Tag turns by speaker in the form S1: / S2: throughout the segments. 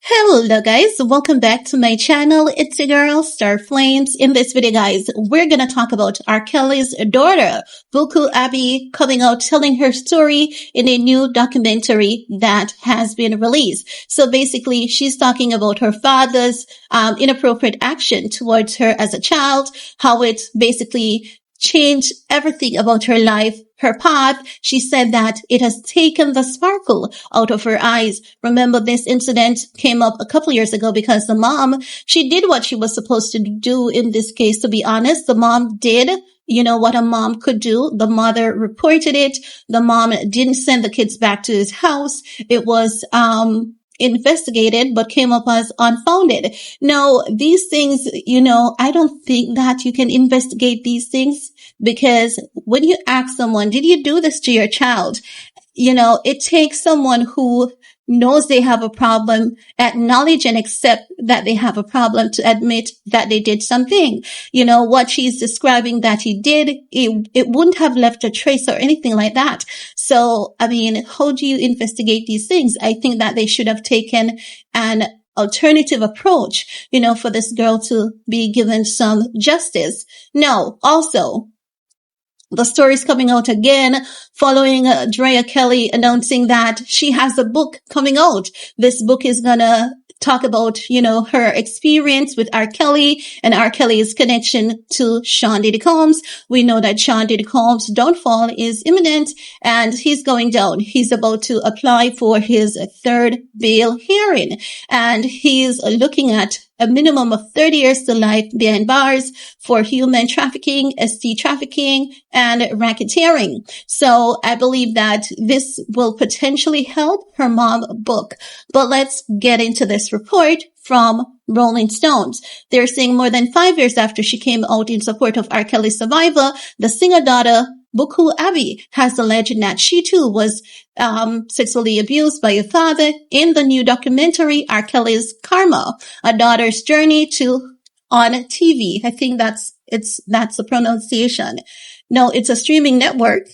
S1: Hello guys, welcome back to my channel. It's your girl Star Flames. In this video guys, we're gonna talk about RKelly's daughter, Buku Abby, coming out telling her story in a new documentary that has been released. So basically, she's talking about her father's inappropriate action towards her as a child, how it basically changed everything about her life, her path. She said that it has taken the sparkle out of her eyes. Remember, this incident came up a couple years ago because the mom, she did what she was supposed to do in this case. To be honest, the mom did what a mom could do. The mother reported it. The mom didn't send the kids back to his house. It was investigated but came up as unfounded. Now, these things, I don't think that you can investigate these things, because when you ask someone, did you do this to your child? It takes someone who knows they have a problem, acknowledge and accept that they have a problem, to admit that they did something. What she's describing that he did, it wouldn't have left a trace or anything like that. So, how do you investigate these things? I think that they should have taken an alternative approach, for this girl to be given some justice. Now, also, the story is coming out again following RKelly announcing that she has a book coming out. This book is gonna talk about, her experience with RKelly and RKelly's connection to Sean Diddy Combs. We know that Sean Diddy Combs' downfall is imminent and he's going down. He's about to apply for his third bail hearing, and he's looking at a minimum of 30 years to life behind bars for human trafficking, ST trafficking, and racketeering. So I believe that this will potentially help her mom book. But let's get into this report from Rolling Stones. They're saying more than 5 years after she came out in support of RKelly's survivor, the singer-daughter Buku Abby has alleged that she too was sexually abused by her father in the new documentary RKelly's Karma, a daughter's journey on TV. I think that's the pronunciation. No, it's a streaming network.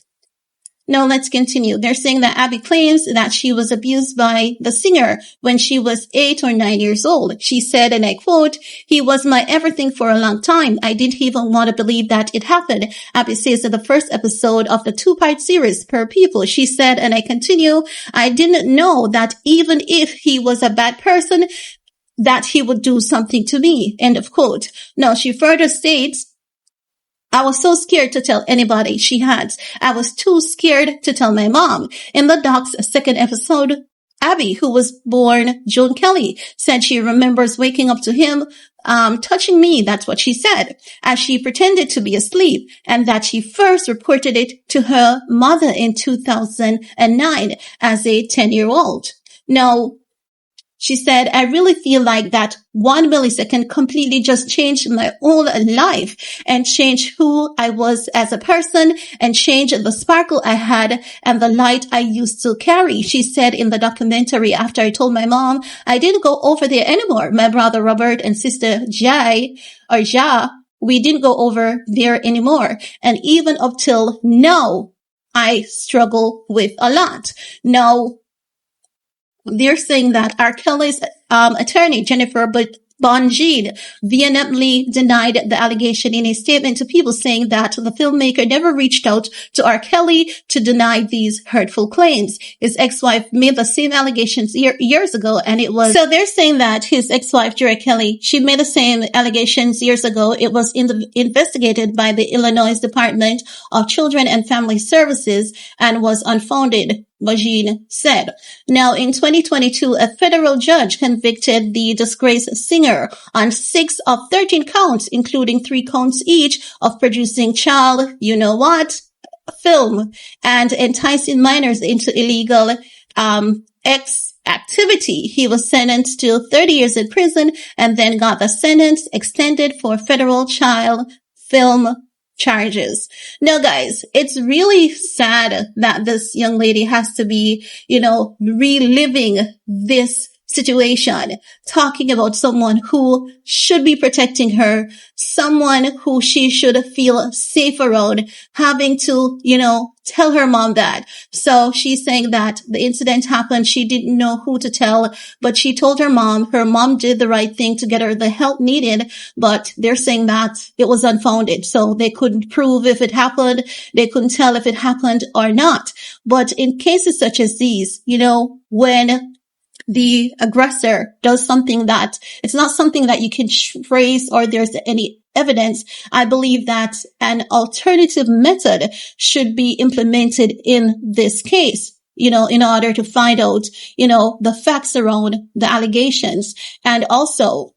S1: Now let's continue. They're saying that Abby claims that she was abused by the singer when she was 8 or 9 years old. She said, and I quote, "He was my everything for a long time. I didn't even want to believe that it happened." Abby says in the first episode of the 2-part series, Per People, she said, and I continue, "I didn't know that even if he was a bad person, that he would do something to me." End of quote. Now she further states, "I was so scared to tell anybody," she adds. "I was too scared to tell my mom." In the doc's second episode, Abby, who was born Joan Kelly, said she remembers waking up to him, touching me. That's what she said, as she pretended to be asleep, and that she first reported it to her mother in 2009 as a 10-year-old. Now, she said, "I really feel like that 1 millisecond completely just changed my whole life and changed who I was as a person and changed the sparkle I had and the light I used to carry." She said in the documentary, "After I told my mom, I didn't go over there anymore. My brother Robert and sister Ja, we didn't go over there anymore. And even up till now, I struggle with a lot." Now, they're saying that RKelly's attorney, Jennifer Bonjean, vehemently denied the allegation in a statement to People, saying that the filmmaker never reached out to RKelly to deny these hurtful claims. His ex-wife made the same allegations years ago, and it was... So they're saying that his ex-wife, RKelly, she made the same allegations years ago. It was investigated by the Illinois Department of Children and Family Services and was unfounded, Bonjean said. Now, in 2022, a federal judge convicted the disgraced singer on 6 of 13 counts, including 3 counts each of producing child, film and enticing minors into illegal activity. He was sentenced to 30 years in prison and then got the sentence extended for federal child film charges. Now, guys, it's really sad that this young lady has to be, reliving this situation, talking about someone who should be protecting her, someone who she should feel safe around, having to, tell her mom that. So she's saying that the incident happened. She didn't know who to tell, but she told her mom. Her mom did the right thing to get her the help needed, but they're saying that it was unfounded. So they couldn't prove if it happened. They couldn't tell if it happened or not. But in cases such as these, when the aggressor does something that it's not something that you can trace or there's any evidence, I believe that an alternative method should be implemented in this case, in order to find out, the facts around the allegations. And also,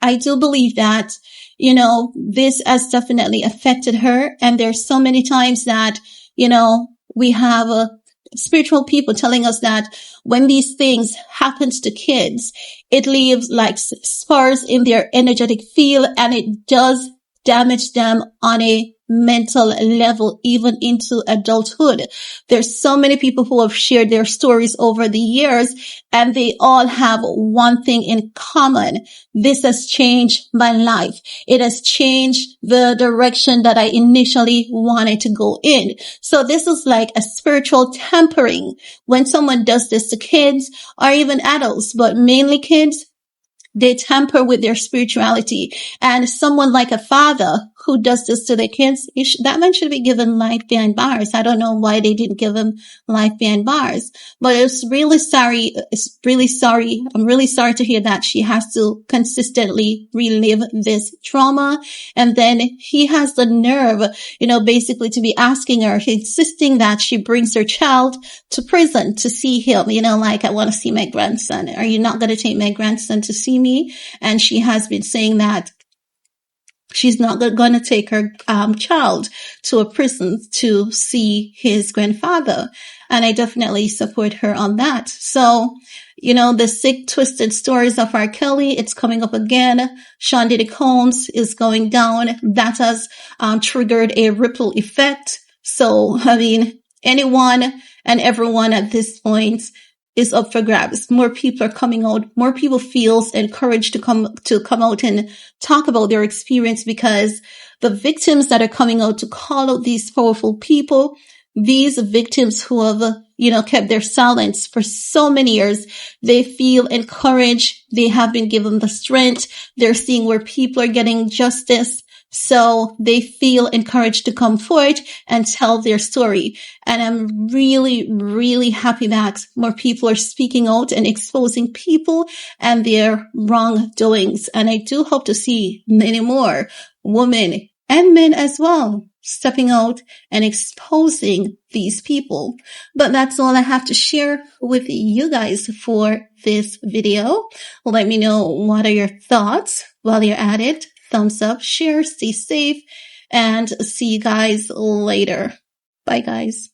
S1: I do believe that, this has definitely affected her. And there's so many times that, we have spiritual people telling us that when these things happen to kids, it leaves like scars in their energetic field, and it does damage them on a mental level, even into adulthood. There's so many people who have shared their stories over the years, and they all have one thing in common. This has changed my life. It has changed the direction that I initially wanted to go in. So this is like a spiritual tampering when someone does this to kids or even adults, but mainly kids. They tamper with their spirituality. And someone like a father who does this to their kids, that man should be given life behind bars. I don't know why they didn't give him life behind bars, but it's really sorry. I'm really sorry to hear that she has to consistently relive this trauma. And then he has the nerve, basically to be asking her, insisting that she brings her child to prison to see him, like, I want to see my grandson. Are you not going to take my grandson to see me? And she has been saying that she's not going to take her child to a prison to see his grandfather. And I definitely support her on that. So, the sick, twisted stories of RKelly, it's coming up again. Sean Diddy Combs is going down. That has triggered a ripple effect. So, anyone and everyone at this point is up for grabs. More people are coming out. More people feels encouraged to come out and talk about their experience, because the victims that are coming out to call out these powerful people, these victims who have, kept their silence for so many years, they feel encouraged. They have been given the strength. They're seeing where people are getting justice. So they feel encouraged to come forward and tell their story. And I'm really, really happy that more people are speaking out and exposing people and their wrongdoings. And I do hope to see many more women and men as well stepping out and exposing these people. But that's all I have to share with you guys for this video. Let me know what are your thoughts while you're at it. Thumbs up, share, stay safe, and see you guys later. Bye, guys.